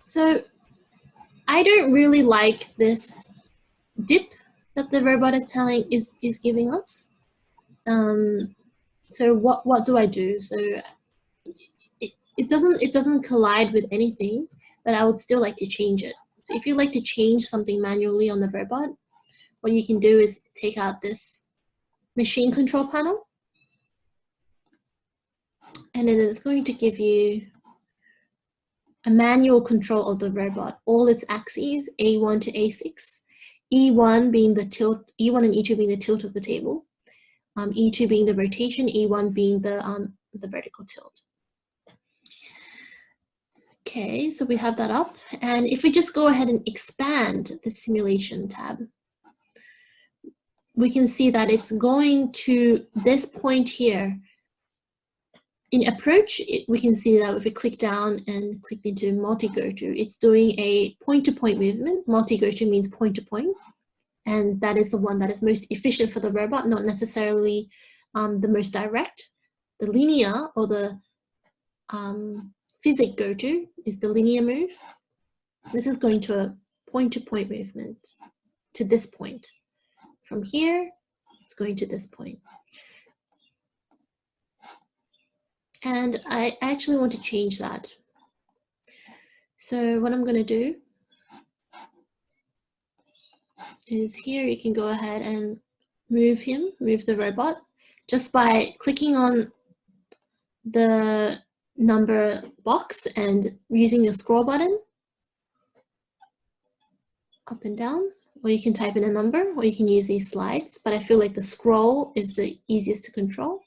So I don't really like this dip that the robot is giving us. So what do I do? So it doesn't collide with anything, but I would still like to change it. So if you like to change something manually on the robot, what you can do is take out this machine control panel, and then it's going to give you a manual control of the robot, all its axes, A1 to A6, E1 being the tilt, E1 and E2 being the tilt of the table, E2 being the rotation, E1 being the vertical tilt. Okay, so we have that up, and if we just go ahead and expand the simulation tab, we can see that it's going to this point here. In approach, we can see that if we click down and click into multi-go-to, it's doing a point-to-point movement. Multi-go-to means point-to-point, and that is the one that is most efficient for the robot, not necessarily the most direct. The linear or the physic go-to is the linear move. This is going to a point-to-point movement to this point. From here, it's going to this point. And I actually want to change that. So what I'm going to do is here you can go ahead and move the robot, just by clicking on the number box and using your scroll button up and down, or you can type in a number, or you can use these slides, but I feel like the scroll is the easiest to control.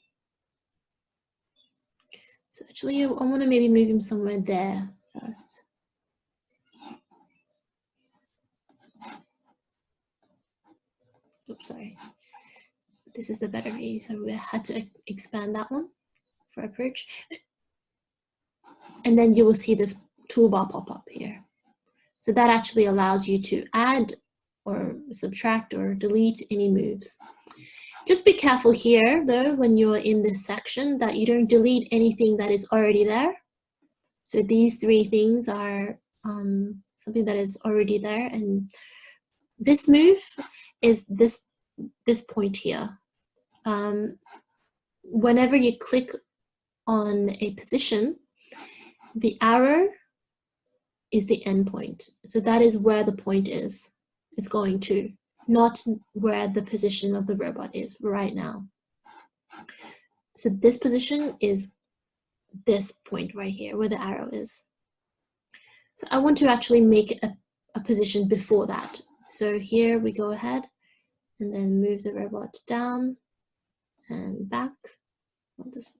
So actually I want to maybe move him somewhere there first. Oops, sorry. This is the better view, so we had to expand that one for approach. And then you will see this toolbar pop up here. So that actually allows you to add or subtract or delete any moves. Just be careful here though, when you're in this section, that you don't delete anything that is already there. So these three things are something that is already there, and this move is this point here. Whenever you click on a position, the arrow is the end point. So that is where the point is. It's going to, not where the position of the robot is right now. So this position is this point right here where the arrow is. So I want to actually make a position before that. So here we go ahead and then move the robot down and back on this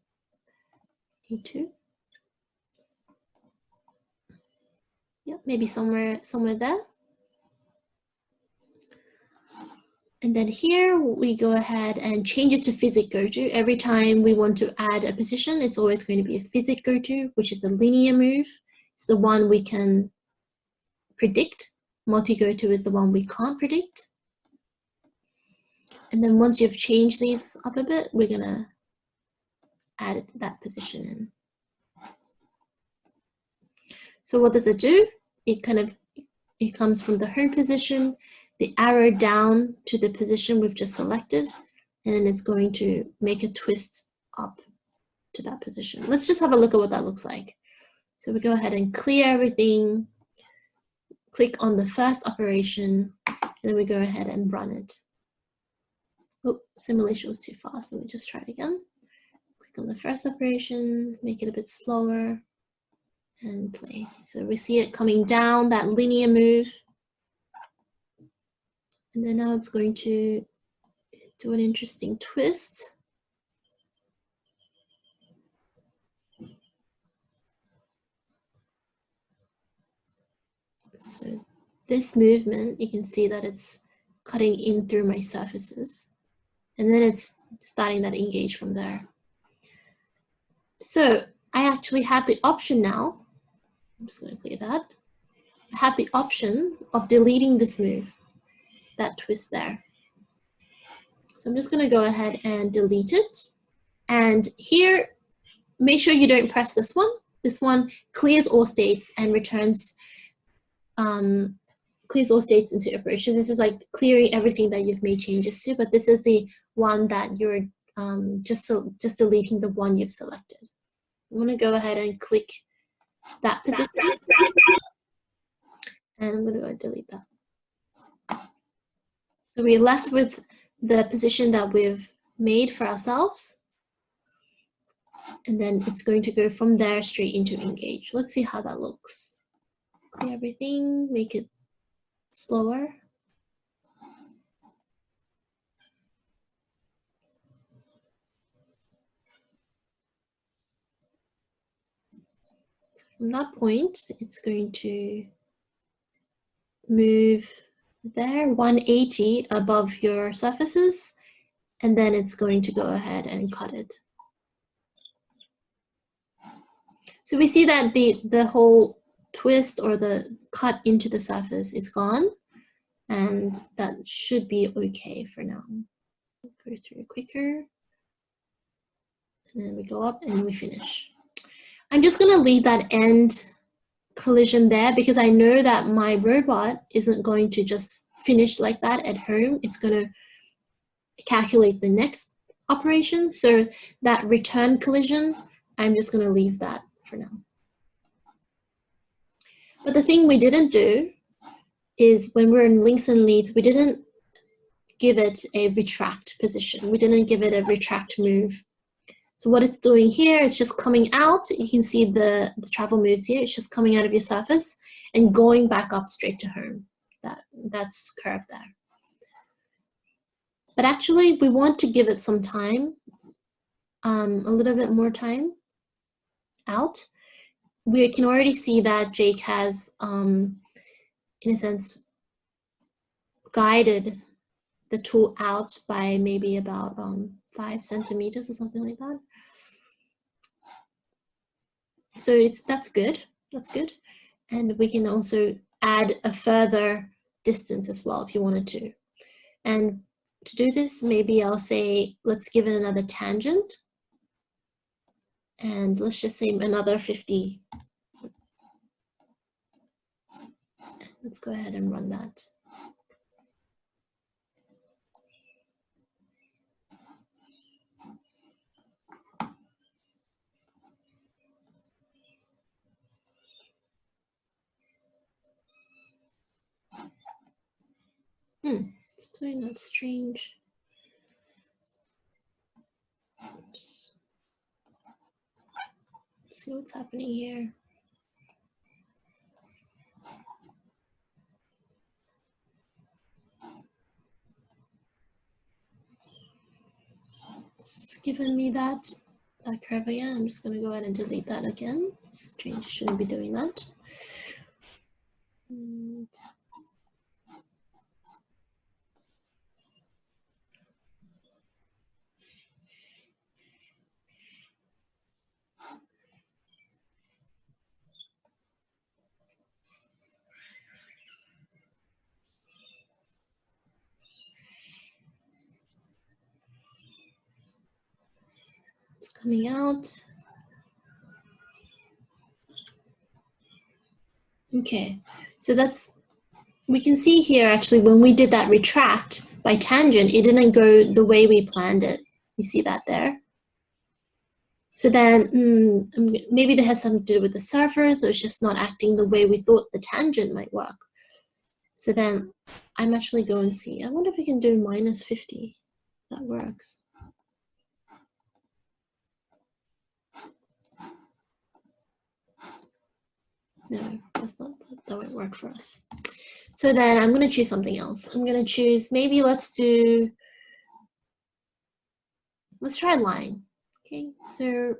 E2. Yeah, maybe somewhere there. And then here we go ahead and change it to physic go-to. Every time we want to add a position, it's always going to be a physic go-to, which is the linear move. It's the one we can predict. Multi-go-to is the one we can't predict. And then once you've changed these up a bit, we're gonna add that position in. So what does it do? It comes from the home position, the arrow down to the position we've just selected, and then it's going to make a twist up to that position. Let's just have a look at what that looks like. So we go ahead and clear everything, click on the first operation, and then we go ahead and run it. Oh, simulation was too fast. Let me just try it again. Click on the first operation, make it a bit slower, and play. So we see it coming down, that linear move. And then now it's going to do an interesting twist. So this movement, you can see that it's cutting in through my surfaces. And then it's starting that engage from there. So I actually have the option now. I'm just going to clear that. I have the option of deleting this move, that twist there. So I'm just going to go ahead and delete it. And here, make sure you don't press this one. This one clears all states and returns clears all states into operation. This is like clearing everything that you've made changes to, but this is the one that you're just deleting the one you've selected. I'm going to go ahead and click that position, and I'm going to go and delete that. So we're left with the position that we've made for ourselves, and then it's going to go from there straight into engage. Let's see how that looks. Clear everything, make it slower. From that point, it's going to move there 180 above your surfaces, and then it's going to go ahead and cut it. So we see that the whole twist or the cut into the surface is gone, and that should be okay for now. Go through quicker, and then we go up and we finish. I'm just going to leave that end collision there because I know that my robot isn't going to just finish like that at home. It's going to calculate the next operation. So that return collision, I'm just going to leave that for now. But the thing we didn't do is when we're in links and leads, we didn't give it a retract position. We didn't give it a retract move. So what it's doing here, it's just coming out. You can see the travel moves here. It's just coming out of your surface and going back up straight to home. That's curved there. But actually, we want to give it some time, a little bit more time out. We can already see that Jake has, in a sense, guided the tool out by maybe about 5 centimeters or something like that. So that's good. That's good. And we can also add a further distance as well if you wanted to. And to do this, maybe I'll say, let's give it another tangent. And let's just say another 50. Let's go ahead and run that. It's doing that strange. Oops. Let's see what's happening here. It's given me that curve again. I'm just going to go ahead and delete that again. It's strange, shouldn't be doing that. And it's coming out. Okay, so we can see here actually when we did that retract by tangent, it didn't go the way we planned it. You see that there? So then maybe that has something to do with the surface, so it's just not acting the way we thought the tangent might work. So then I'm actually going to see, I wonder if we can do -50. That works. No, that won't work for us. So then I'm going to choose something else. I'm going to choose, maybe let's try line. Okay, so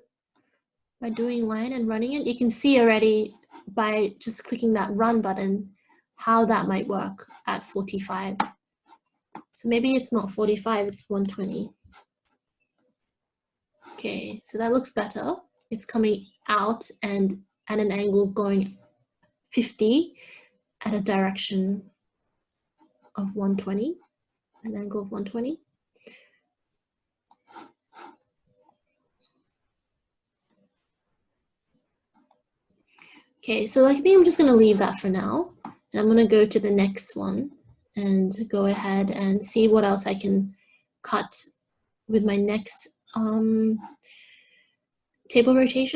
by doing line and running it, you can see already by just clicking that run button how that might work at 45. So maybe it's not 45, it's 120. Okay, so that looks better. It's coming out and at an angle going 50 at a direction of 120, an angle of 120. Okay, so I think I'm just going to leave that for now. And I'm going to go to the next one and go ahead and see what else I can cut with my next table rotation.